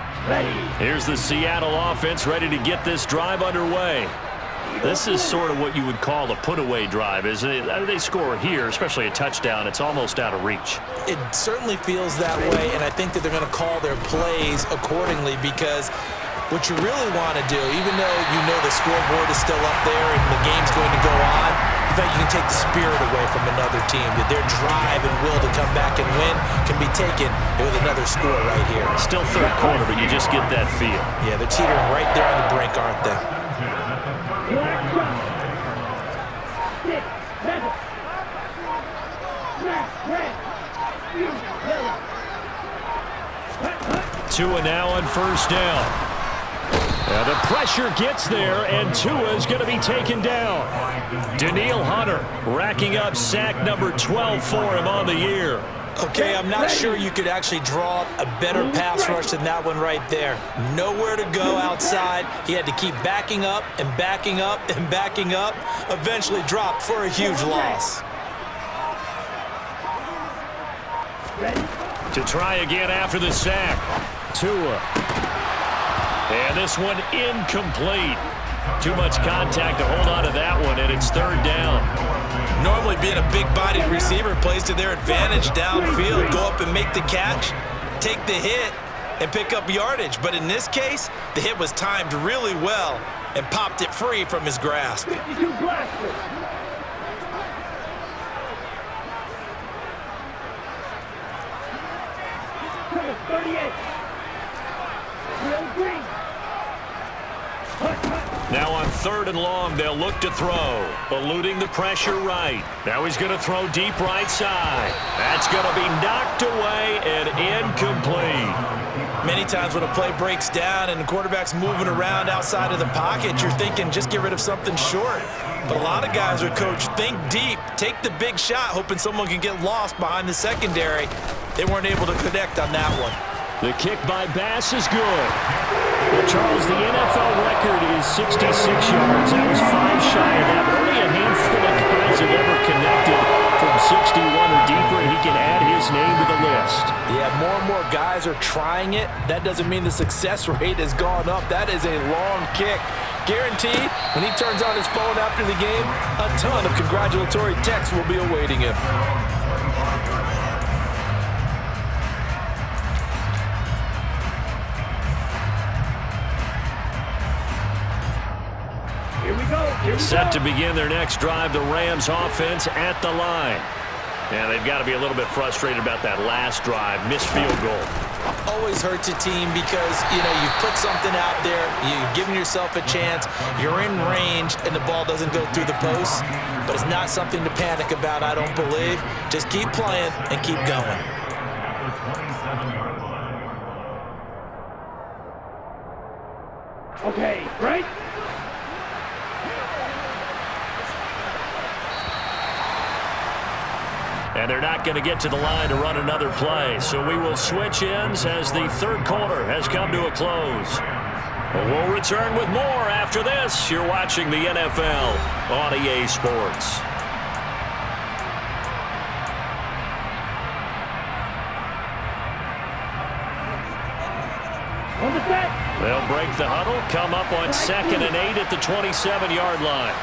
Here's the Seattle offense ready to get this drive underway. This is sort of what you would call a put-away drive, isn't it? They score here, especially a touchdown. It's almost out of reach. It certainly feels that way, and I think that they're going to call their plays accordingly because what you really want to do, even though you know the scoreboard is still up there and the game's going to go on, in fact, you can take the spirit away from another team, that their drive and will to come back and win can be taken with another score right here. Still 3rd quarter, but you just get that feel. Yeah, they're teetering right there on the brink, aren't they? Black drop. 6, 7. Black, red. Yellow. Tua now on 1st down. The pressure gets there, and Tua is going to be taken down. Danielle Hunter racking up sack number 12 for him on the year. Okay, I'm not sure you could actually draw up a better pass rush than that one right there. Nowhere to go outside. He had to keep backing up and backing up and backing up. Eventually dropped for a huge loss. To try again after the sack. Tua. And this one incomplete. Too much contact to hold on to that one, and it's 3rd down. Normally being a big-bodied receiver plays to their advantage downfield. Go up and make the catch, take the hit, and pick up yardage. But in this case, the hit was timed really well and popped it free from his grasp. 52 blasters. Number 38. Real green. Now on 3rd and long, they'll look to throw. Eluding the pressure right. Now he's going to throw deep right side. That's going to be knocked away and incomplete. Many times when a play breaks down and the quarterback's moving around outside of the pocket, you're thinking just get rid of something short. But a lot of guys are coached, think deep, take the big shot, hoping someone can get lost behind the secondary. They weren't able to connect on that one. The kick by Bass is good. Well, Charles, the NFL record is 66 yards. That was 5 shy of that, but only a handful of guys have ever connected from 61 or deeper, and he can add his name to the list. Yeah, more and more guys are trying it. That doesn't mean the success rate has gone up. That is a long kick. Guaranteed, when he turns on his phone after the game, a ton of congratulatory texts will be awaiting him. Set to begin their next drive, the Rams offense at the line. And they've got to be a little bit frustrated about that last drive, missed field goal. Always hurts a team because, you know, you've put something out there, you've given yourself a chance, you're in range, and the ball doesn't go through the post. But it's not something to panic about, I don't believe. Just keep playing and keep going. Okay, right? And they're not going to get to the line to run another play. So we will switch ends as the 3rd quarter has come to a close. We'll return with more after this. You're watching the NFL on EA Sports. On the set. They'll break the huddle, come up on 2nd and 8 at the 27-yard line.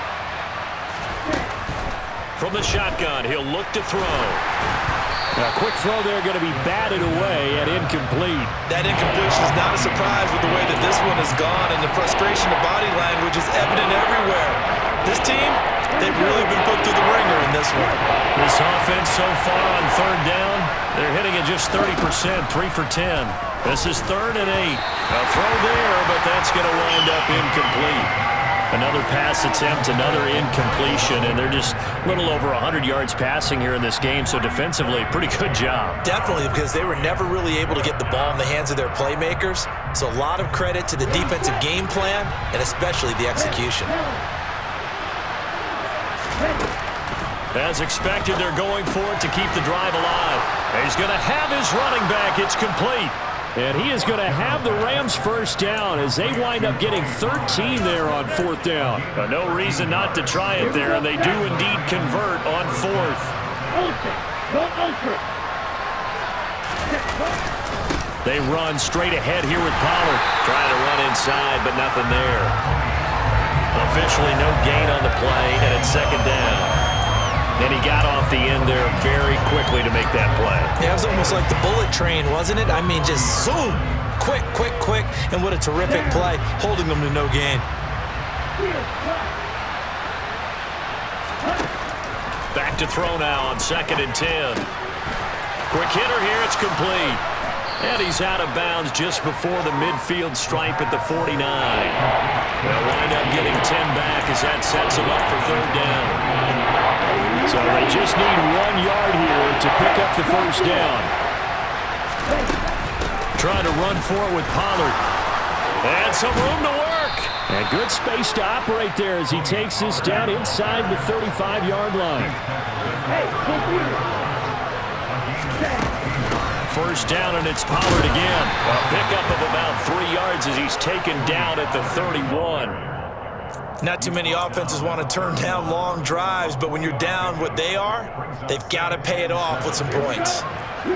From the shotgun, he'll look to throw. A quick throw there going to be batted away and incomplete. That incompletion is not a surprise with the way that this one has gone, and the frustration of body language is evident everywhere. This team, they've really been put through the ringer in this one. This offense so far on 3rd down, they're hitting at just 30%, 3 for 10. This is 3rd and 8. A throw there, but that's going to wind up incomplete. Another pass attempt, another incompletion, and they're just a little over 100 yards passing here in this game, so defensively, pretty good job. Definitely, because they were never really able to get the ball in the hands of their playmakers, so a lot of credit to the defensive game plan and especially the execution. As expected, they're going for it to keep the drive alive. He's going to have his running back. It's complete. And he is going to have the Rams first down as they wind up getting 13 there on 4th down. No reason not to try it there, and they do indeed convert on 4th. Ultra. Go ultra. They run straight ahead here with Pollard. Trying to run inside, but nothing there. Officially no gain on the play, and it's 2nd down. And he got off the end there very quickly to make that play. Yeah, it was almost like the bullet train, wasn't it? I mean, just zoom. Quick, quick, quick. And what a terrific play, holding them to no gain. Back to throw now on 2nd and 10. Quick hitter here, it's complete. And he's out of bounds just before the midfield stripe at the 49. They'll wind up getting 10 back as that sets him up for 3rd down. So they just need 1 yard here to pick up the first down. Trying to run for it with Pollard. And some room to work. And good space to operate there as he takes this down inside the 35-yard line. First down, and it's Pollard again. A pickup of about 3 yards as he's taken down at the 31. Not too many offenses want to turn down long drives, but when you're down what they are, they've got to pay it off with some points.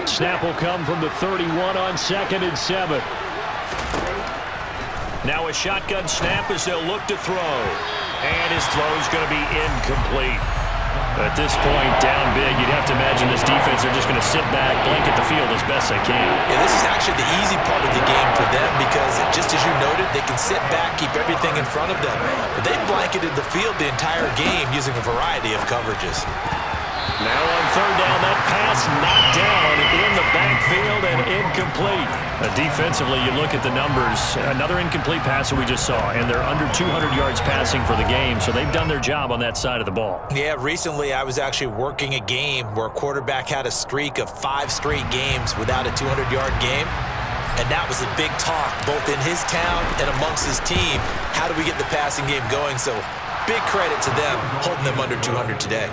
Snap will come from the 31 on 2nd and 7. Now a shotgun snap as they'll look to throw. And his throw's going to be incomplete. At this point, down big, you'd have to imagine this defense are just going to sit back, blanket the field as best they can. Yeah, this is actually the easy part of the game for them because, just as you noted, they can sit back, keep everything in front of them. But they've blanketed the field the entire game using a variety of coverages. Now on 3rd down, that pass knocked down in the backfield and incomplete. Defensively, you look at the numbers. Another incomplete pass that we just saw, and they're under 200 yards passing for the game, so they've done their job on that side of the ball. Yeah, recently I was actually working a game where a quarterback had a streak of 5 straight games without a 200-yard game. And that was a big talk, both in his town and amongst his team. How do we get the passing game going? So big credit to them, holding them under 200 today.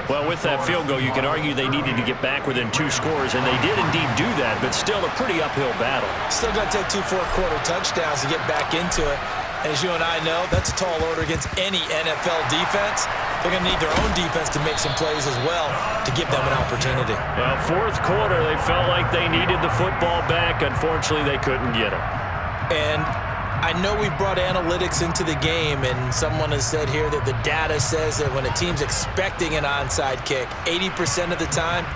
Well, with that field goal, you can argue they needed to get back within 2 scores, and they did indeed do that, but still a pretty uphill battle. Still got to take 2 fourth-quarter touchdowns to get back into it. As you and I know, that's a tall order against any NFL defense. They're going to need their own defense to make some plays as well to give them an opportunity. Well, 4th quarter, they felt like they needed the football back. Unfortunately, they couldn't get it. And I know we've brought analytics into the game, and someone has said here that the data says that when a team's expecting an onside kick, 80% of the time,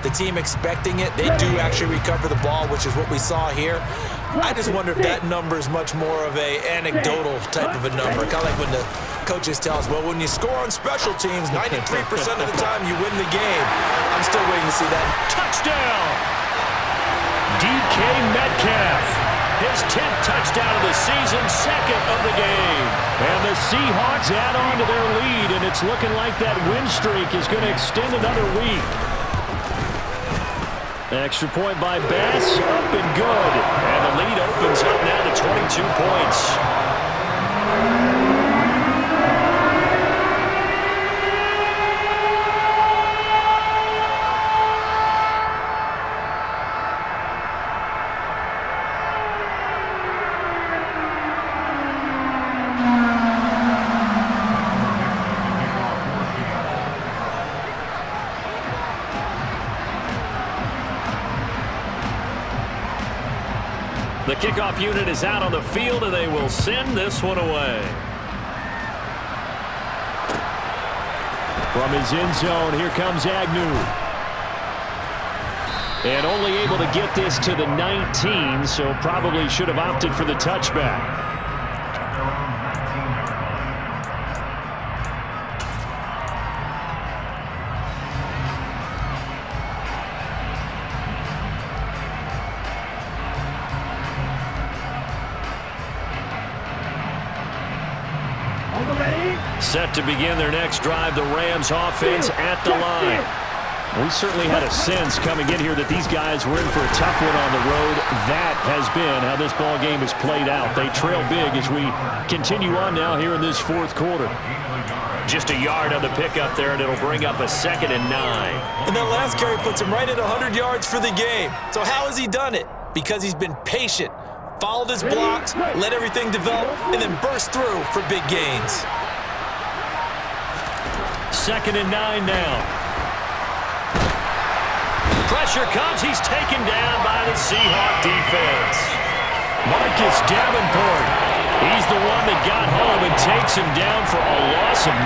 the team expecting it, they do actually recover the ball, which is what we saw here. I just wonder if that number is much more of a anecdotal type of a number. Kind of like when the coaches tell us, well, when you score on special teams, 93% of the time you win the game. I'm still waiting to see that. Touchdown! DK Metcalf. His 10th touchdown of the season, 2nd of the game. And the Seahawks add on to their lead, and it's looking like that win streak is going to extend another week. Extra point by Bass, up and good. And the lead opens up now to 22 points. The kickoff unit is out on the field, and they will send this one away. From his end zone, here comes Agnew. And only able to get this to the 19, so probably should have opted for the touchback. Set to begin their next drive, the Rams offense at the line. We certainly had a sense coming in here that these guys were in for a tough one on the road. That has been how this ball game has played out. They trail big as we continue on now here in this fourth quarter. Just a yard on the pickup there, and it'll bring up a 2nd and 9. And that last carry puts him right at 100 yards for the game. So how has he done it? Because he's been patient, followed his blocks, let everything develop, and then burst through for big gains. 2nd and 9 now. Pressure comes. He's taken down by the Seahawks defense. Marcus Davenport. He's the one that got home and takes him down for a loss of 9.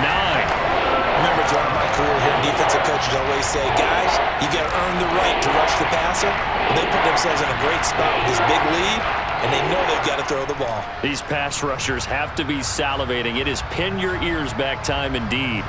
Remember, throughout my career here, defensive coaches always say, guys, you got to earn the right to rush the passer. And they put themselves in a great spot with this big lead, and they know they've got to throw the ball. These pass rushers have to be salivating. It is pin your ears back time indeed.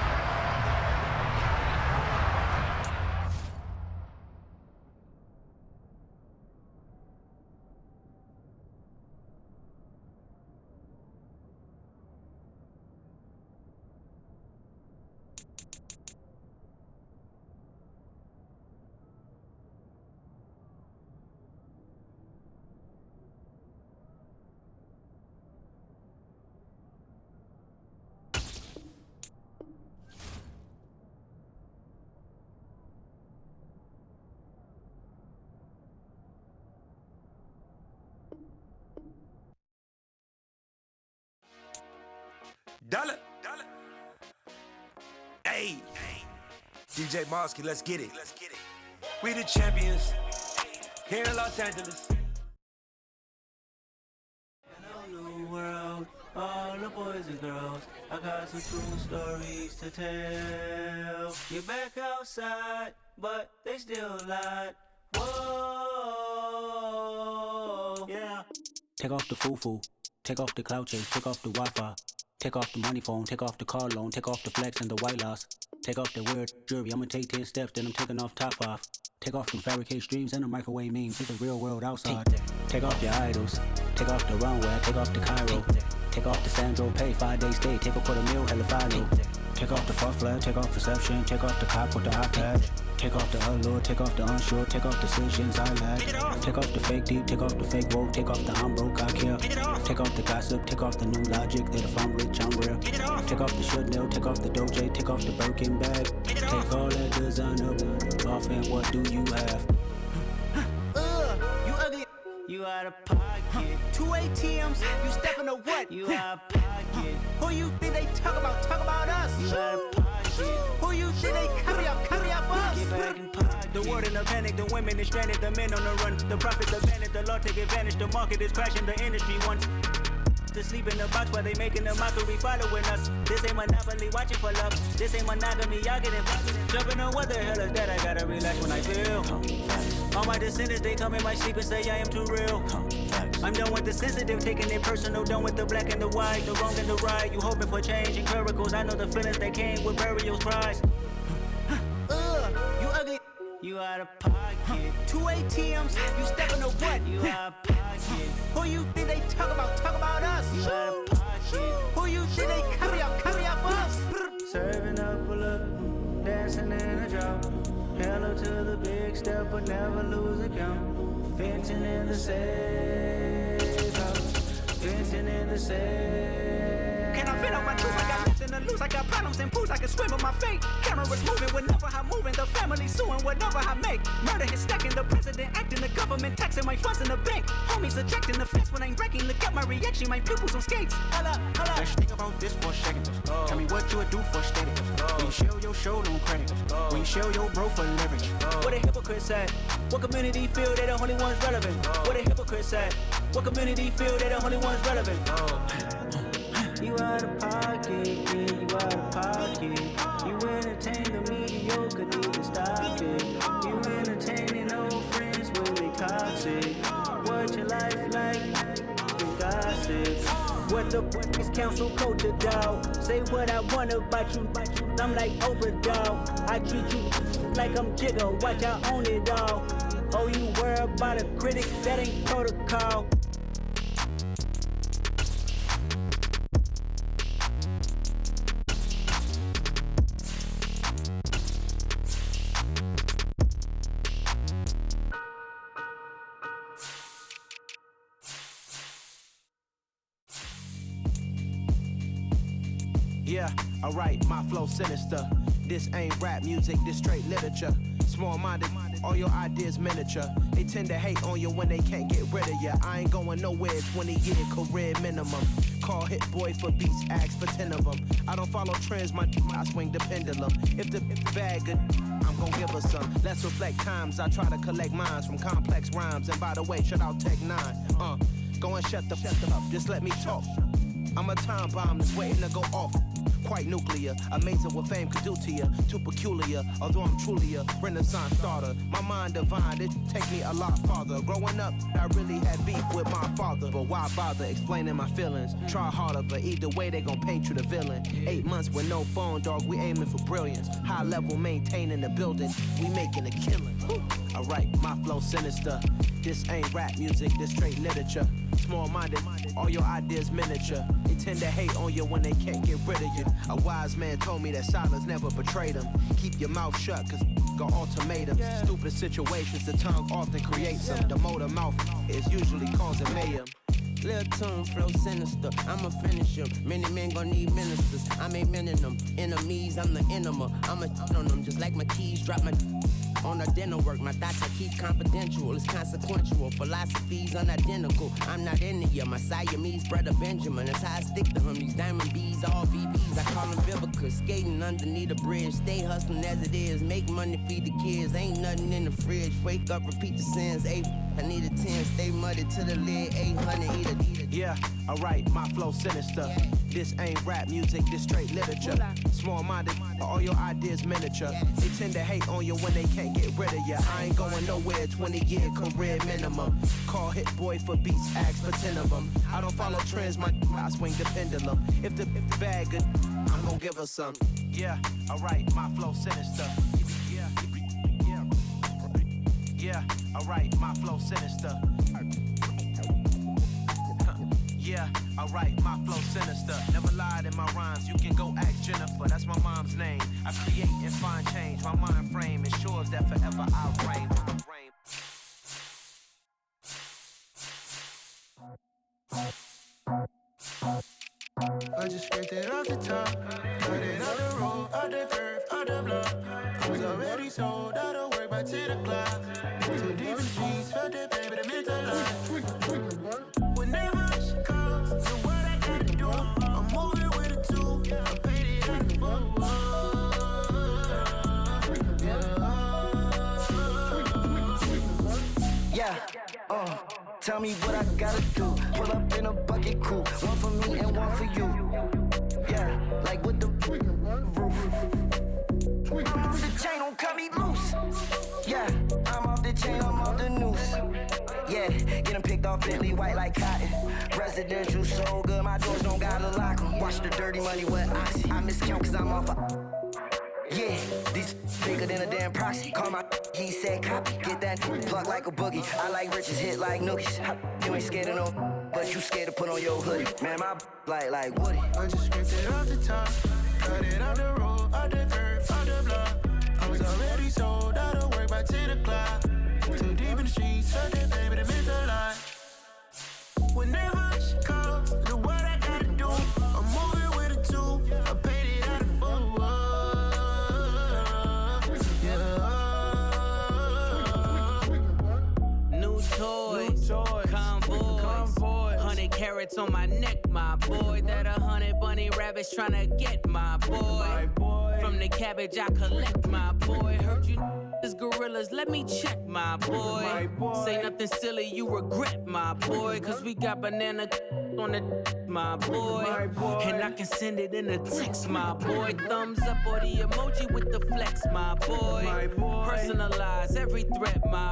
Dollar. Hey. DJ Mosky, let's get it. We the champions here in Los Angeles. New world, all the boys and girls, I got some true stories to tell. You're back outside, but they still lied. Whoa, yeah. Take off the foo-foo, take off the cloud chase, take off the Wi-Fi. Take off the money phone, take off the car loan, take off the flex and the white loss. Take off the weird jewelry, I'ma take 10 steps, then I'm taking off top off. Take off the fabricated streams and the microwave memes, it's the real world outside. Take off your idols, take off the runway, take off the Cairo. Take off the Sandro pay, 5-day stay, take a $250,000, hella final. Take off the far flag, take off perception, take off the cop with the iPad. Take off the allure, take off the unsure, take off decisions I lack. Take off the fake deep, take off the fake woke, take off the I'm broke, I care. Take off the gossip, take off the new logic that if I'm rich, I'm real. Take off the should know, take off the Doja, take off the Birkin bag. Take all that designer off and what do you have? You ugly. You out of pocket. 2 ATMs, you stepping to what? You out of pocket. Who you think they talk about? Talk about us. You out of pocket. Who you think they carry up for us? Get back in pocket. The world in a panic, the women is stranded, the men on the run. The profits advantage, the law take advantage. The market is crashing, the industry wants to sleep in the box while they making a mockery following us. This ain't monopoly, watching for love. This ain't monogamy, y'all get involved. Jumping on what the hell is that? I gotta relax when I feel. All my descendants, they come in my sleep and say I am too real. I'm done with the sensitive, taking it personal. Done with the black and the white, the wrong and the right. You hoping for change and miracles. I know the feelings that came with burial cries. You ugly. You out of pocket. 2 ATMs, you stepping to what? You out of pocket. Who you think they talk about? Talk about us. You out of pocket. Who you think they carry up for us? Serving up a look, dancing in a drop. Hello to the big step, but never lose a count. Venting in the safe house. Venting in the safe. Can I fit on my truth? I got nothing to lose. I got problems and pools. I can swim with my fate. Cameras moving whenever I'm moving. The family suing whatever I make. Murder is stacking. The president acting. The government government taxing my funds in the bank. Homies ejecting the fence when I'm wrecking. Look at my reaction, my pupils on skates. Holla, holla. Let's think about this for a second. Tell me what you would do for steady. When you show your show, no credit. When you show your bro for leverage. What a hypocrite said. What community feel they the only ones relevant? What a hypocrite said. What community feel they the only ones relevant? You out of pocket, yeah, you out of pocket. You entertain the mediocre, need to stop it. You entertaining old friends when they toxic. What your life like? You gossip. What the is council culture, dog? Say what I want about you. I'm like Oprah, dog. I treat you like I'm Jigga. Watch I own it all. Oh, you worry about a critic? That ain't protocol. Yeah, alright, my flow sinister. This ain't rap music, this straight literature. Small-minded, all your ideas miniature. They tend to hate on you when they can't get rid of you. I ain't going nowhere, 20-year career minimum. Call Hit Boy for beats, ask for 10 of them. I don't follow trends, I swing the pendulum. If the bag good, I'm gon' give her some. Let's reflect times, I try to collect minds from complex rhymes. And by the way, shout out Tech 9. Go and shut the up, just let me talk. I'm a time bomb that's waiting to go off. Quite nuclear, amazing what fame could do to you. Too peculiar, although I'm truly a renaissance starter. My mind divine, it take me a lot farther. Growing up, I really had beef with my father. But why bother explaining my feelings? Try harder, but either way they gon' paint you the villain. 8 months with no phone, dog, we aiming for brilliance. High level maintaining the building, we making a killing. Alright, my flow sinister. This ain't rap music, this straight literature. Small-minded, all your ideas miniature. They tend to hate on you when they can't get rid of you. A wise man told me that silence never betrayed him. Keep your mouth shut, cause got ultimatums. Stupid situations, the tongue often creates them. The motor mouth is usually causing mayhem. Lil' tune, flow sinister, I'ma finish him. Many men gon' need ministers, I'm aiming them. Enemies, I'm the enema, I'ma on them. Just like my keys, drop my on a dinner work. My thoughts I keep confidential, it's consequential. Philosophies unidentical, I'm not into you. My Siamese brother Benjamin, that's how I stick to him. These diamond bees, all BBs, I call them Vivica. Skating underneath a bridge, stay hustling as it is. Make money, feed the kids, ain't nothing in the fridge. Wake up, repeat the sins, I need a 10, stay muddy to the lid, 800, eat a. Yeah, alright, my flow sinister. This ain't rap music, this straight literature. Small-minded, all your ideas miniature. They tend to hate on you when they can't get rid of you. I ain't going nowhere, 20-year career minimum. Call Hit Boy for beats, ask for 10 of them. I don't follow trends, I swing the pendulum. If the bag good, I'm gon' give her some. Yeah, alright, my flow sinister. Yeah, alright, my flow sinister. Yeah, alright, my flow sinister. Never lied in my rhymes, you can go ask Jennifer, that's my mom's name. I create and find change, my mind frame ensures that forever I reign. I just scraped it off the top, cut it out the road, out the curve, out the block. I was already sold, out of work by 10 o'clock. Too deep in the streets, felt that baby, the mental line. Whenever she calls, do what I gotta do. I'm moving with a tool, I paid it out the phone. Tell me what I gotta do. Pull up in a bucket coupe, one for me and one for you. Yeah, like with the roof. I'm off the chain, don't cut me loose. Yeah, I'm off the chain, I'm off the noose. Yeah, getting picked off Bentley white like cotton. Residential so good, my doors don't gotta lock them. Watch the dirty money with oxy. I miscount cause I'm off a. Yeah, these bigger than a damn proxy. Call my he said copy. Get that plug like a boogie. I like riches, hit like nookies. You ain't scared of no, but you scared to put on your hoodie. Man, my like Woody. I just scraped it off the top, cut it out the road, out the curve, out the block. I was already sold, out of work by 10 o'clock. Too deep in the streets, felt that baby, the mental line. Whenever she calls, do what I gotta do. I'm moving with a tool, I paid it out of full. carats on my neck, my boy. That 100 bunny rabbits tryna get, my boy. From the cabbage I collect, my boy. Heard you is gorillas, let me check, my boy. Say nothing silly, you regret, my boy. Cause we got banana on the my boy. And I can send it in a text, my boy. Thumbs up or the emoji with the flex, my boy. Personalize every threat, my